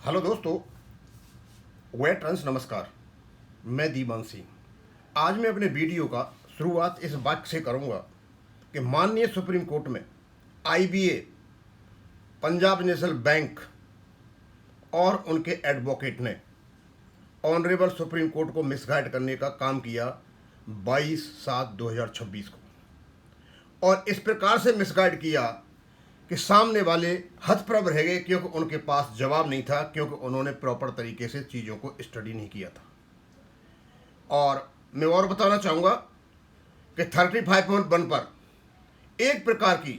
Hello दोस्तों, veterans नमस्कार। मैं दीवान सिंह। आज मैं अपने वीडियो का शुरुआत इस बात से करूंगा कि माननीय सुप्रीम कोर्ट में आईबीए, पंजाब नेशनल बैंक और उनके एडवोकेट ने ऑनरेबल सुप्रीम कोर्ट को मिसगाइड करने का काम किया 22/7/2026 को, और इस प्रकार से मिसगाइड किया कि सामने वाले हतप्रभ रह गए, क्योंकि उनके पास जवाब नहीं था, क्योंकि उन्होंने प्रॉपर तरीके से चीज़ों को स्टडी नहीं किया था। और मैं और बताना चाहूँगा कि 35.1 पर एक प्रकार की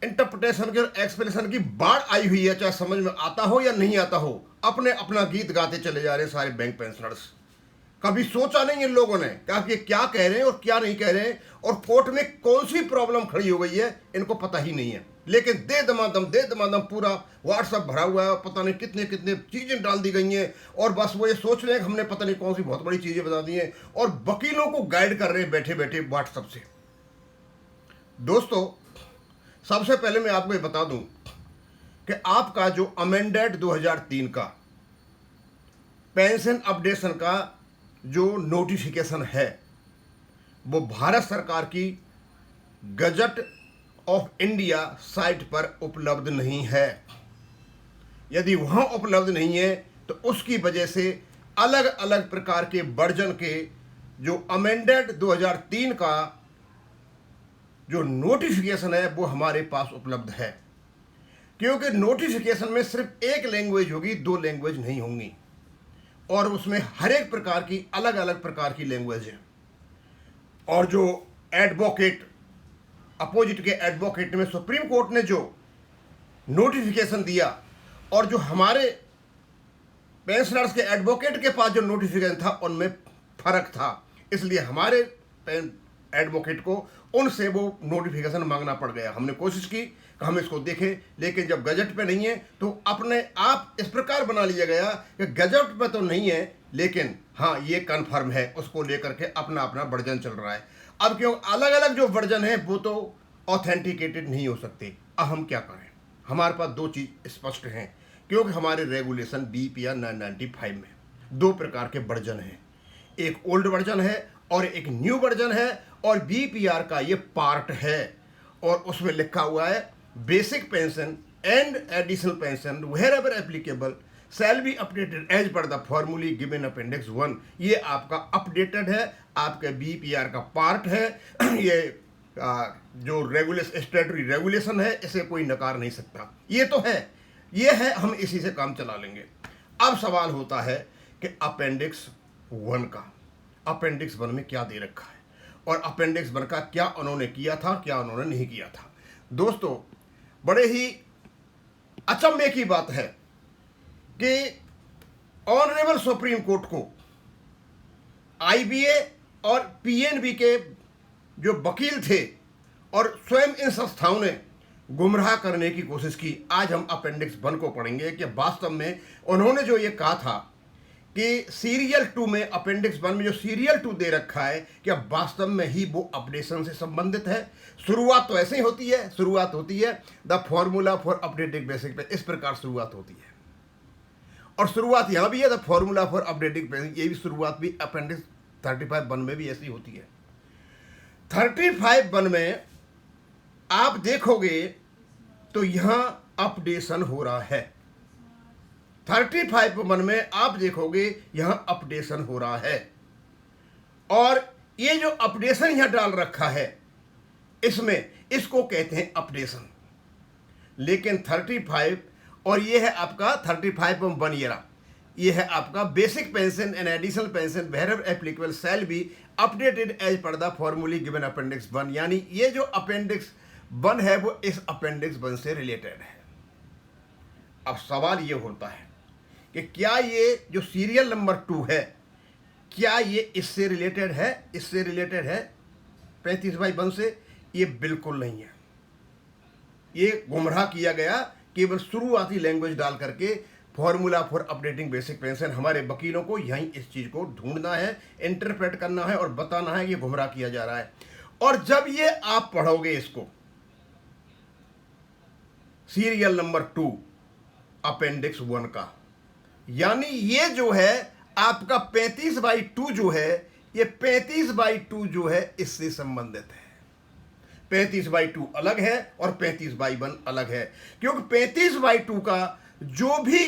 इंटरप्रिटेशन की और एक्सप्लेनेशन की बाढ़ आई हुई है, चाहे समझ में आता हो या नहीं आता हो। अपने अपना गीत गाते चले जा रहे हैं सारे बैंक पेंशनर्स। कभी सोचा नहीं इन लोगों ने कि क्या कह रहे हैं और क्या नहीं कह रहे हैं, और कोर्ट में कौन सी प्रॉब्लम खड़ी हो गई है इनको पता ही नहीं है। लेकिन दे दमादम पूरा व्हाट्सएप भरा हुआ है, पता नहीं कितने कितने चीज़ें डाल दी गई हैं, और बस वो ये सोच रहे हैं कि हमने पता नहीं कौन सी बहुत बड़ी चीज़ें बता दी हैं, और वकीलों को गाइड कर रहे हैं बैठे बैठे व्हाट्सएप से। दोस्तों, सबसे पहले मैं आपको ये बता दूं कि आपका जो अमेंडेड 2003 का पेंशन अपडेशन का जो नोटिफिकेशन है वो भारत सरकार की गजट ऑफ इंडिया साइट पर उपलब्ध नहीं है। यदि वहाँ उपलब्ध नहीं है तो उसकी वजह से अलग अलग प्रकार के वर्जन के जो अमेंडेड 2003 का जो नोटिफिकेशन है वो हमारे पास उपलब्ध है, क्योंकि नोटिफिकेशन में सिर्फ एक लैंग्वेज होगी, दो लैंग्वेज नहीं होंगी, और उसमें हर एक प्रकार की अलग अलग प्रकार की लैंग्वेज है। और जो एडवोकेट, अपोजिट के एडवोकेट में सुप्रीम कोर्ट ने जो नोटिफिकेशन दिया और जो हमारे पेंशनर्स के एडवोकेट के पास जो नोटिफिकेशन था उनमें फर्क था, इसलिए हमारे एडवोकेट को उनसे वो नोटिफिकेशन मांगना पड़ गया। हमने कोशिश की कि हम इसको देखें, लेकिन जब गजट पे नहीं है तो अपने आप इस प्रकार बना लिया गया कि गजट पे तो नहीं है, लेकिन हाँ ये कन्फर्म है, उसको लेकर के अपना अपना वर्जन चल रहा है। अब क्यों अलग अलग जो वर्जन है वो तो ऑथेंटिकेटेड नहीं हो सकते। अब हम क्या करें? हमारे पास दो चीज़ स्पष्ट हैं, क्योंकि हमारे रेगुलेशन BPR 995 में दो प्रकार के वर्जन हैं, एक ओल्ड वर्जन है और एक न्यू वर्जन है, और BPR का ये पार्ट है, और उसमें लिखा हुआ है basic pension and additional pension wherever applicable shall be updated as per the formulae given appendix 1। ये आपका अपडेटेड है, आपके BPR का पार्ट है। ये जो स्टैट्यूटरी रेगुलेशन है, इसे कोई नकार नहीं सकता। ये तो है, ये है, हम इसी से काम चला लेंगे। अब सवाल होता है कि अपेंडिक्स 1 का, अपेंडिक्स 1 में क्या दे रखा है, और अपेंडिक्स 1 का क्या उन्होंने किया था, क्या उन्होंने नहीं किया था। दोस्तों, बड़े ही अचंभे की बात है कि ऑनरेबल सुप्रीम कोर्ट को आईबीए और पीएनबी के जो वकील थे और स्वयं इन संस्थाओं ने गुमराह करने की कोशिश की। आज हम अपेंडिक्स 1 को पढ़ेंगे कि वास्तव में उन्होंने जो ये कहा था कि सीरियल 2 में, अपेंडिक्स 1 में जो सीरियल 2 दे रखा है, क्या वास्तव में ही वो अपडेशन से संबंधित है। शुरुआत तो ऐसे ही होती है, शुरुआत होती है the formula for updating basic पे, इस प्रकार शुरुआत होती है, और शुरुआत यहाँ भी है the formula for updating basic, ये भी शुरुआत भी अपेंडिक्स 35(1) में भी ऐसी होती है। 35(1) में आप देखोगे तो यहाँ अपडेशन हो रहा है। 35(1) में आप देखोगे यहां अपडेशन हो रहा है, और ये जो अपडेशन यहां डाल रखा है इसमें, इसको कहते हैं अपडेशन। लेकिन 35 और ये है आपका 35(1) ये है आपका basic pension and additional pension wherever applicable shall be updated as per the formulae given appendix 1। यानी ये जो अपेंडिक्स 1 है वो इस अपेंडिक्स 1 से रिलेटेड है। अब सवाल ये होता है कि क्या ये जो सीरियल नंबर 2 है, क्या ये इससे रिलेटेड है? इससे रिलेटेड है 35(1) से? ये बिल्कुल नहीं है। ये गुमराह किया गया केवल शुरुआती लैंग्वेज डाल करके। Formula for updating basic pension, हमारे वकीलों को यहीं इस चीज़ को ढूंढना है, इंटरप्रेट करना है और बताना है ये गुमराह किया जा रहा है। और जब ये आप पढ़ोगे इसको, सीरियल नंबर 2, अपेंडिक्स 1 का। यानी ये जो है आपका 35/2 जो है, ये 35/2 जो है इससे संबंधित है। 35/2 अलग है और 35/1 अलग है, क्योंकि 35/2 का जो भी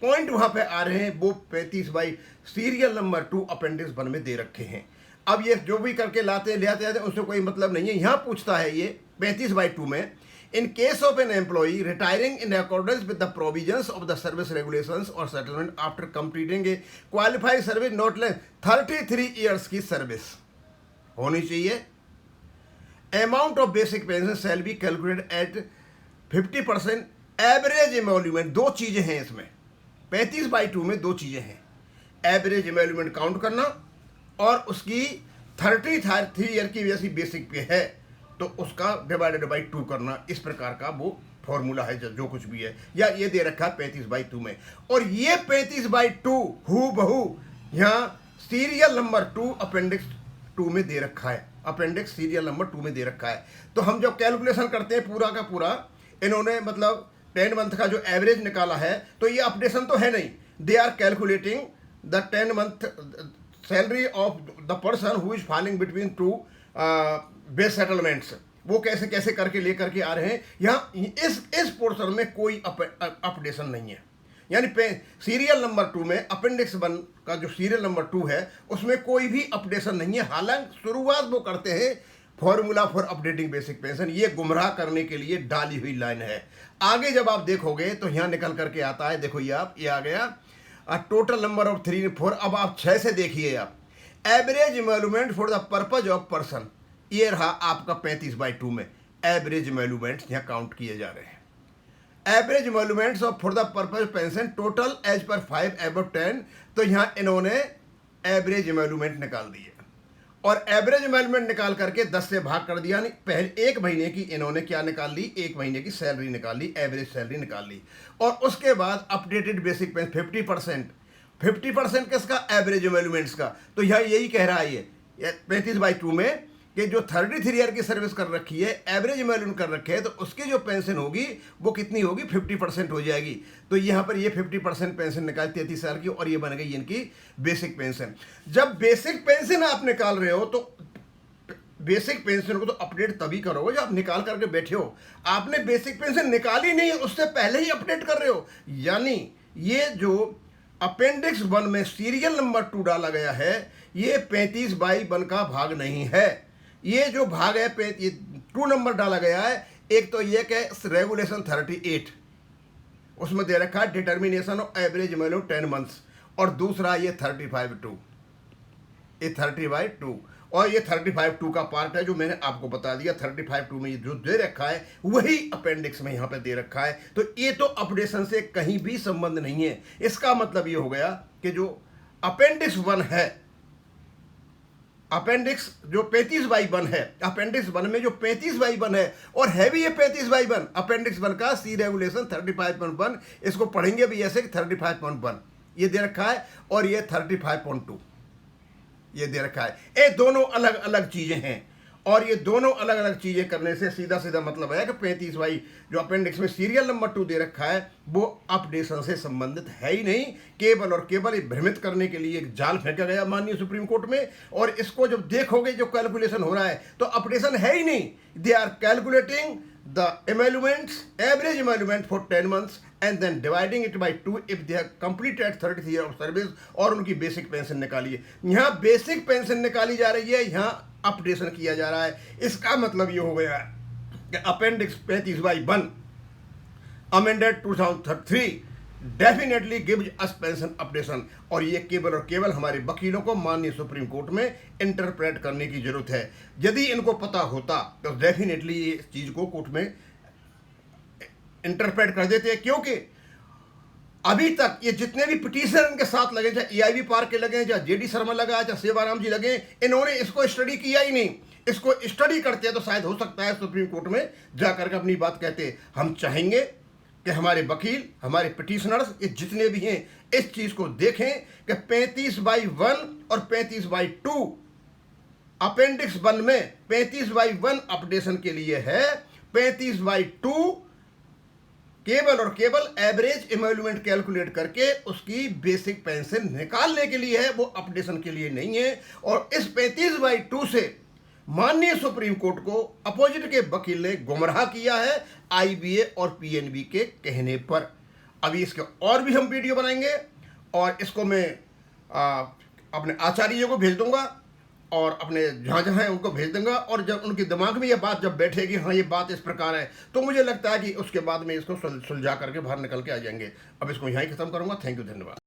पॉइंट वहां पे आ रहे हैं वो 35 सीरियल नंबर 2 अपेंडिक्स 1 में दे रखे हैं। अब ये जो भी करके लाते ले आते उससे कोई मतलब नहीं है। यहां पूछता है ये 35/2 में, in case of an employee retiring in accordance with the provisions of the service regulations और settlement after completing a qualified service not less 33 years की सर्विस होनी चाहिए। Amount of basic pension shall be calculated at 50% average emolument. दो चीजें हैं इसमें, 35/2 में दो चीजें हैं, एवरेज एमोल्यूमेंट काउंट करना और उसकी 33 ईयर की वजह से बेसिक पे है तो उसका डिवाइडेड बाई 2 करना। इस प्रकार का वो फॉर्मूला है जो कुछ भी है, या ये दे रखा है 35/2 में। और ये 35/2 हु बहू यहाँ सीरियल नंबर 2 अपेंडिक्स 2 में दे रखा है, अपेंडिक्स सीरियल नंबर 2 में दे रखा है। तो हम जब कैलकुलेशन करते हैं पूरा का पूरा, इन्होंने मतलब 10 मंथ का जो एवरेज निकाला है, तो ये अपडेशन तो है नहीं, they are calculating the 10 month salary of the person who is falling between 2 base settlements. वो कैसे कैसे करके लेकर के आ रहे हैं। यहाँ इस पोर्शन में कोई अपडेशन नहीं है, यानी सीरियल नंबर 2 में अपेंडिक्स 1 का जो सीरियल नंबर 2 है उसमें कोई भी अपडेशन नहीं है। हालांकि शुरुआत वो करते हैं formula for updating basic pension, ये गुमराह करने के लिए डाली हुई लाइन है। आगे जब आप देखोगे तो यहाँ निकल करके आता है, देखो ये आप, ये आ गया टोटल नंबर ऑफ 3 4। अब आप 6 से देखिए, आप average emolument for the purpose of person, ये रहा आपका 35/2 में एवरेज एमोल्यूमेंट्स यहाँ काउंट किए जा रहे हैं। Average emoluments of for the purpose pension total age पर 5 above 10, तो यहाँ इन्होंने एवरेज एमोल्यूमेंट निकाल दिए और एवरेज एमोल्यूमेंट निकाल करके 10 से भाग कर दिया। पहले 1 महीने की इन्होंने क्या निकाल ली, 1 महीने की सैलरी निकाल ली, एवरेज सैलरी निकाल ली। और उसके बाद अपडेटेड बेसिक पेंशन 50% किसका, एवरेज एमोल्यूमेंट्स का। तो यह यही कह रहा है ये 35/2 में कि जो 33 ईयर की सर्विस कर रखी है, एवरेज एमोल्यूमेंट कर रखे है, तो उसकी जो पेंशन होगी वो कितनी होगी, 50% हो जाएगी। तो यहाँ पर ये 50% पेंशन निकाल 33 साल की, और ये बन गई इनकी बेसिक पेंशन। जब बेसिक पेंशन आप निकाल रहे हो तो बेसिक पेंशन को तो अपडेट तभी करोगे जब आप निकाल करके बैठे हो। आपने बेसिक पेंशन निकाली नहीं है, उससे पहले ही अपडेट कर रहे हो। यानी ये जो अपेंडिक्स 1 में सीरियल नंबर 2 डाला गया है, ये 35/1 का भाग नहीं है। ये जो भाग है ये 2 नंबर डाला गया है। एक तो ये कि रेगुलेशन 38 उसमें दे रखा है डिटर्मिनेशन ऑफ एवरेज एमोल्यूमेंट 10 मंथ्स, और दूसरा ये 35/2, ये 30/2, और ये 35/2 का पार्ट है जो मैंने आपको बता दिया। 35/2 में ये जो दे रखा है वही अपेंडिक्स में यहाँ पे दे रखा है। तो ये तो अपडेशन से कहीं भी संबंध नहीं है। इसका मतलब ये हो गया कि जो अपेंडिक्स 1 है, अपेंडिक्स जो 35/1 है, अपेंडिक्स 1 में जो 35/1 है, और है भी ये 35/1 अपेंडिक्स 1 का सी रेगुलेशन 35.1, इसको पढ़ेंगे भी ऐसे 35.1 ये दे रखा है, और ये 35.2 ये दे रखा है। ये दोनों अलग अलग चीजें हैं, और ये दोनों अलग अलग चीजें करने से सीधा सीधा मतलब है कि 35 जो अपेंडिक्स में सीरियल नंबर 2 दे रखा है वो अपडेशन से संबंधित है ही नहीं। केवल और केवल भ्रमित करने के लिए एक जाल फेंका गया माननीय सुप्रीम कोर्ट में, और इसको जब देखोगे जो कैलकुलेशन हो रहा है तो अपडेशन है ही नहीं। They are calculating the emoluments, average emolument for 10 months and then dividing it by 2 if they have completed 30 year of service, और उनकी बेसिक पेंशन निकाली है। यहाँ बेसिक पेंशन निकाली जा रही है, यहाँ अपडेशन किया जा रहा है। इसका मतलब ये हो गया कि appendix 35/1 amended 2003 definitely gives us pension updation, और ये केवल और केवल हमारे वकीलों को माननीय सुप्रीम कोर्ट में इंटरप्रेट करने की जरूरत है। यदि इनको पता होता तो डेफिनेटली ये चीज को कोर्ट में इंटरप्रेट कर देते हैं, क्योंकि अभी तक ये जितने भी पिटीशनर इनके साथ लगे, चाहे EIB पार्क के लगे, चाहे JD शर्मा लगा, चाहे सेवाराम जी लगे, इन्होंने इसको स्टडी किया ही नहीं। इसको स्टडी करते तो शायद हो सकता है सुप्रीम कोर्ट में जाकर के अपनी बात कहते। हम चाहेंगे कि हमारे वकील, हमारे पिटीशनर्स, ये जितने भी हैं, इस चीज को देखें कि 35/1 और 35/2 अपेंडिक्स 1 में 35/1 अपडेशन के लिए है, 35/2 केवल और केवल एवरेज एमोल्यूमेंट कैलकुलेट करके उसकी बेसिक पेंशन निकालने के लिए है, वो अपडेशन के लिए नहीं है। और इस 35/2 से माननीय सुप्रीम कोर्ट को अपोजिट के वकील ने गुमराह किया है आईबीए और पीएनबी के कहने पर। अभी इसके और भी हम वीडियो बनाएंगे और इसको मैं अपने आचार्यों को भेज दूंगा और अपने जहाँ जहाँ है उनको भेज दूंगा। और जब उनके दिमाग में ये बात जब बैठेगी, हाँ ये बात इस प्रकार है, तो मुझे लगता है कि उसके बाद में इसको सुलझा करके बाहर निकल के आ जाएंगे। अब इसको यहाँ ही खत्म करूंगा। थैंक यू, धन्यवाद।